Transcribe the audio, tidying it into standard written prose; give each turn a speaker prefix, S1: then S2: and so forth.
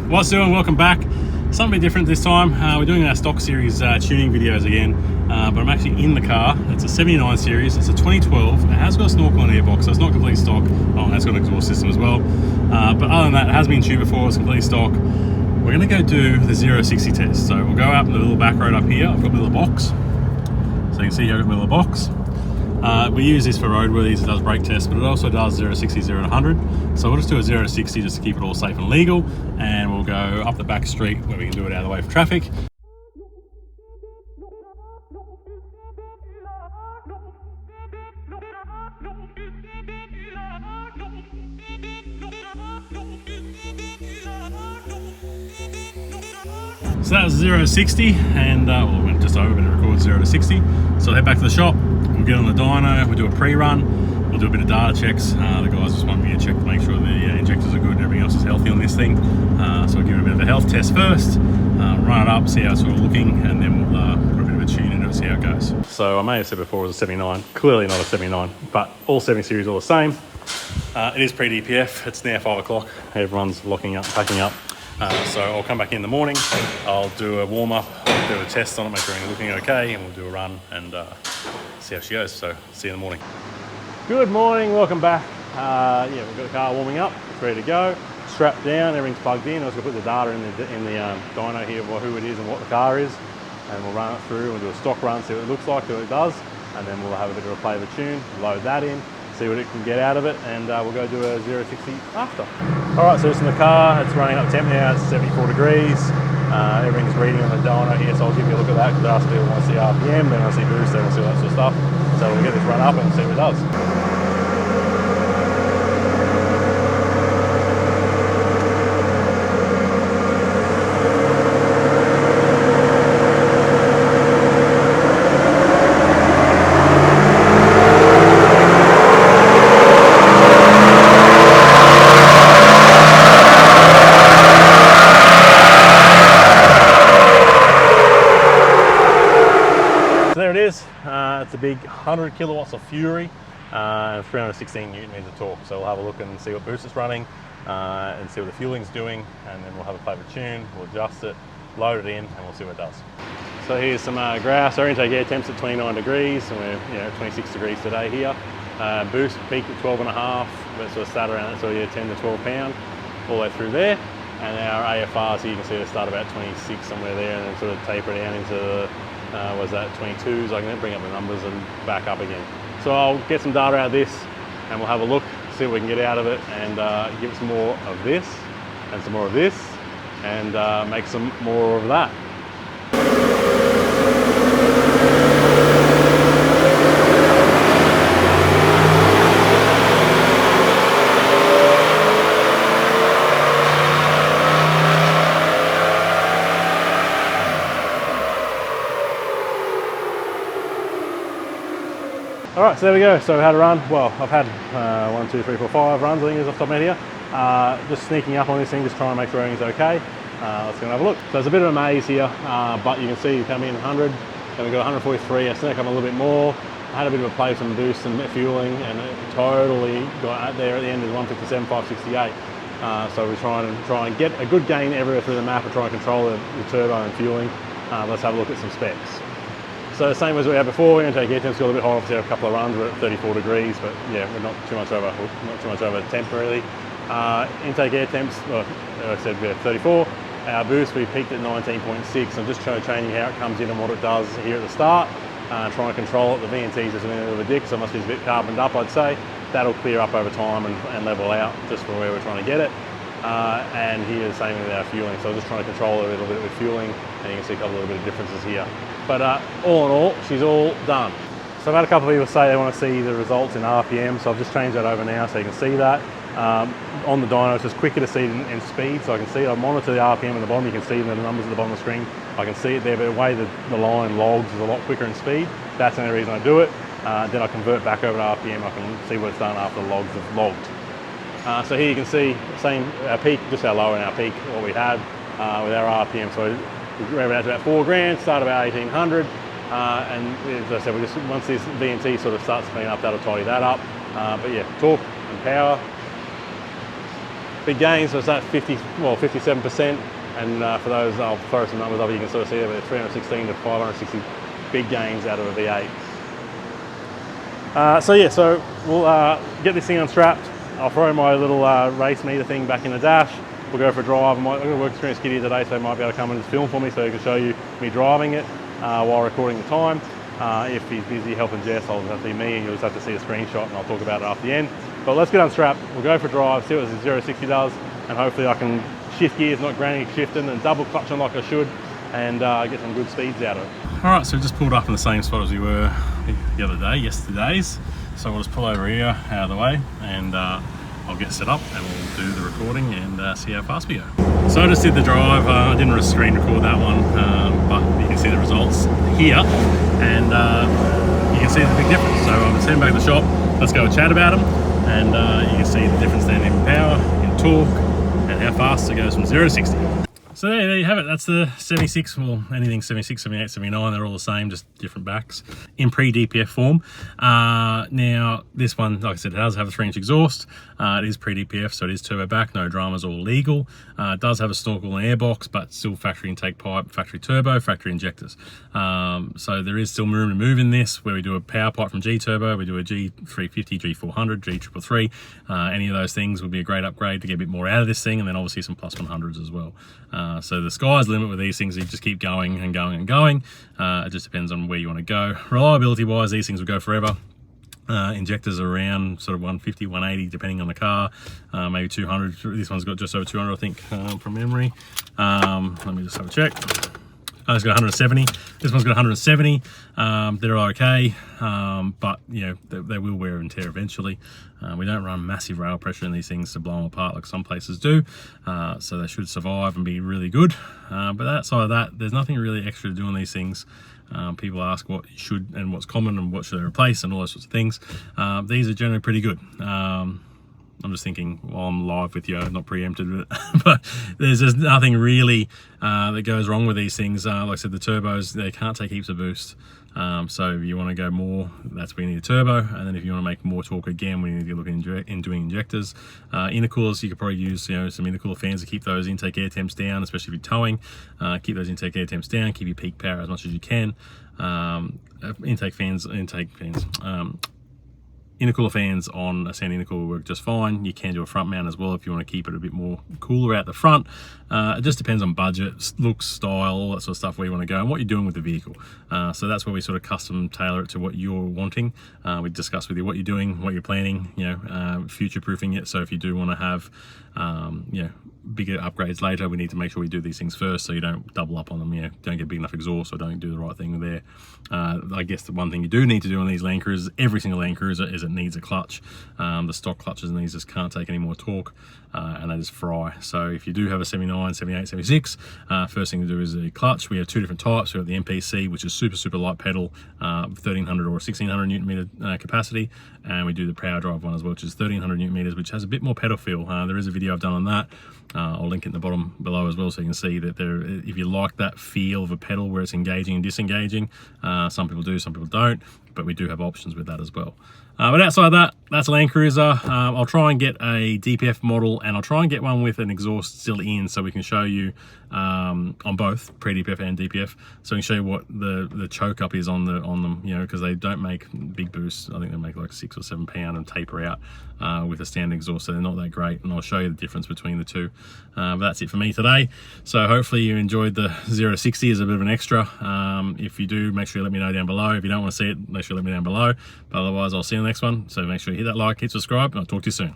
S1: What's doing? Welcome back. Something different this time. We're doing our stock series tuning videos again, but I'm actually in the car. It's a 79 series. It's a 2012. It has got a snorkel and airbox, so it's not complete stock. Oh, it's got an exhaust system as well. But other than that, it has been tuned before. It's complete stock. We're going to go do the 0-60 test. So we'll go out in the little back road up here. I've got my little box. So you can see here I've got my little box. We use this for roadworthies. It does brake tests, but it also does 0-60, 0-100. So we'll just do a 0-60 just to keep it all safe and legal, and we'll go up the back street where we can do it out of the way for traffic. So that was 0-60, and well, it went just over, but it records 0-60. So I'll head back to the shop. We'll get on the dyno. We'll do a pre-run. We'll do a bit of data checks. The guys just want me to check to make sure the injectors are good and everything else is healthy on this thing. So we'll give it a bit of a health test first, run it up, see how it's sort of looking, and then we'll put a bit of a tune into it, see how it goes. So I may have said before it was a 79. Clearly not a 79, but all 70 series are all the same. It is pre-DPF. It's now 5 o'clock. Everyone's locking up, packing up. So I'll come back in the morning, I'll do a warm-up, I'll do a test on it, make sure everything's looking okay, and we'll do a run and see how she goes. So see you in the morning. Good morning, welcome back. Yeah, we've got the car warming up, it's ready to go, strapped down, everything's plugged in. I was going to put the data in the dyno here, who it is and what the car is, and we'll run it through and do a stock run, see what it looks like, see what it does, and then we'll have a bit of a play of a tune, load that in, see what it can get out of it, and we'll go do a 0-60 after. Alright, so it's in the car, it's running up temp now, it's 74 degrees, everything's reading on the dyno here, so I'll give you a look at that, because I asked people want to see RPM, they want to see boost, they want to see all that sort of stuff. So we'll get this run up and see what it does. It's a big 100 kilowatts of fury and 316 newton meters of torque. So we'll have a look and see what boost it's running and see what the fueling's doing, and then we'll have a play of a tune, we'll adjust it, load it in, and we'll see what it does. So here's some graphs. Our intake air temps at 29 degrees, and we're 26 degrees today here. Boost peaked at 12.5, but sort of start around so 10 to 12 pound, all the way through there. And our AFRs here, you can see they start about 26 somewhere there, and then sort of taper down into was that 22s. I can then bring up the numbers and back up again. So I'll get some data out of this, and we'll have a look, see what we can get out of it, and give it some more of this, and some more of this, and make some more of that. Alright, so there we go. So we had a run. Well, I've had 1, 2, 3, 4, 5 runs, I think is off the top of my head here. Just sneaking up on this thing, just trying to make sure everything's okay. Let's go and have a look. So it's a bit of a maze here, but you can see you come in 100, then we got 143, I snuck up a little bit more. I had a bit of a play with some boost and fueling, and it totally got out there at the end is 157, 568. So we're trying and get a good gain everywhere through the map and try and control the turbo and fueling. Let's have a look at some specs. So same as we had before, we're going to take air temps, got a bit hot, obviously have a couple of runs, we're at 34 degrees, but yeah, we're not too much over temp really. Intake air temps, well, like I said, we're at 34. Our boost, we peaked at 19.6. I'm just changing how it comes in and what it does here at the start. Trying to control it. The VNT's just a bit of a dick, so it must be a bit carboned up, I'd say. That'll clear up over time and level out just for where we're trying to get it. And here the same with our fueling. So I'm just trying to control it a little bit with fueling, and you can see a little bit of differences here. But all in all, she's all done. So I've had a couple of people say they want to see the results in RPM, so I've just changed that over now so you can see that. On the dyno, it's just quicker to see it in speed, so I can see it. I monitor the RPM at the bottom, you can see the numbers at the bottom of the screen. I can see it there, but the way the line logs is a lot quicker in speed. That's the only reason I do it. Then I convert back over to RPM, I can see what it's done after the logs have logged. So here you can see same our peak, just how low in our peak, what we had with our RPM. So we ran out to about 4 grand, start about 1800, and as I said, once this VNT sort of starts cleaning up, that'll tidy that up. But yeah, torque and power, big gains, so it's at 57%. And for those, I'll throw some numbers up, you can sort of see there, but 316 to 560 big gains out of a V8. So yeah, so we'll get this thing unstrapped. I'll throw my little race meter thing back in the dash. We'll go for a drive. I've got a work experience kid here today, so he might be able to come and just film for me so he can show you me driving it while recording the time. If he's busy helping Jess, I'll just have to see me and you'll just have to see a screenshot and I'll talk about it after the end. But let's get unstrapped. We'll go for a drive, see what the 0-60 does, and hopefully I can shift gears, not granny shifting, and double clutching like I should, and get some good speeds out of it. All right, so we just pulled up in the same spot as we were the other day, yesterday's. So we'll just pull over here out of the way, and I'll get set up and we'll do the recording and see how fast we go. So I just did the drive. I didn't screen record that one, but you can see the results here, and you can see the big difference. So I'm just heading back to the shop. Let's go and chat about them, and you can see the difference then in power, in torque, and how fast it goes from 0 to 60. So there you have it. That's the 76, well, anything 76, 78, 79, they're all the same, just different backs in pre-DPF form. Now, this one, like I said, it does have a 3-inch exhaust. It is pre-DPF, so it is turbo back, no dramas, all legal. It does have a snorkel and airbox, but still factory intake pipe, factory turbo, factory injectors. So there is still room to move in this, where we do a power pipe from G-Turbo, we do a G350, G400, G333. Any of those things would be a great upgrade to get a bit more out of this thing, and then obviously some plus 100s as well. So the sky's the limit with these things. You just keep going and going and going. It just depends on where you want to go. Reliability wise, these things will go forever. Injectors are around sort of 150, 180 depending on the car, maybe 200. This one's got just over 200 I think, from memory. Let me just have a check. It's got 170. This one's got 170. They're okay, but you know they will wear and tear eventually. We don't run massive rail pressure in these things to blow them apart like some places do, so they should survive and be really good. But outside of that, there's nothing really extra to do on these things. People ask what should and what's common and what should they replace and all those sorts of things. These are generally pretty good. I'm just thinking while I'm live with you, I've not preempted it, but there's just nothing really that goes wrong with these things. Like I said, the turbos, they can't take heaps of boost. So if you want to go more, that's where you need a turbo. And then if you want to make more torque again, we need to look in doing injectors. Intercoolers, you could probably use some intercooler fans to keep those intake air temps down, especially if you're towing. Keep those intake air temps down, keep your peak power as much as you can. Intercooler fans on a sand intercooler work just fine. You can do a front mount as well if you want to keep it a bit more cooler out the front. It just depends on budget, looks, style, all that sort of stuff where you want to go and what you're doing with the vehicle. So that's where we sort of custom tailor it to what you're wanting. We discuss with you what you're doing, what you're planning, future proofing it. So if you do want to have, bigger upgrades later, we need to make sure we do these things first so you don't double up on them, don't get big enough exhaust or don't do the right thing there. I guess the one thing you do need to do on these Landcruisers, every single Landcruiser, is it needs a clutch. The stock clutches in these just can't take any more torque, and they just fry. So if you do have a 79, 78, 76, first thing to do is a clutch. We have two different types. We have the MPC, which is super light pedal, 1300 or 1600 Newton meter capacity, and we do the power drive one as well, which is 1300 Newton meters, which has a bit more pedal feel. There is a video I've done on that. I'll link it in the bottom below as well, so you can see that if you like that feel of a pedal where it's engaging and disengaging, some people do, some people don't, but we do have options with that as well. But outside of that, that's a Landcruiser. I'll try and get a DPF model, and I'll try and get one with an exhaust still in, so we can show you on both pre-DPF and DPF, so we can show you what the choke up is on them, because they don't make big boosts. I think they make like 6 or 7 pound and taper out with a standard exhaust, so they're not that great, and I'll show you the difference between the two. But that's it for me today. So hopefully you enjoyed the 0 to 60 as a bit of an extra. If you do, make sure you let me know down below. If you don't want to see it, make sure you let me know down below. But otherwise, I'll see you in the next one. So make sure you hit that like, hit subscribe, and I'll talk to you soon.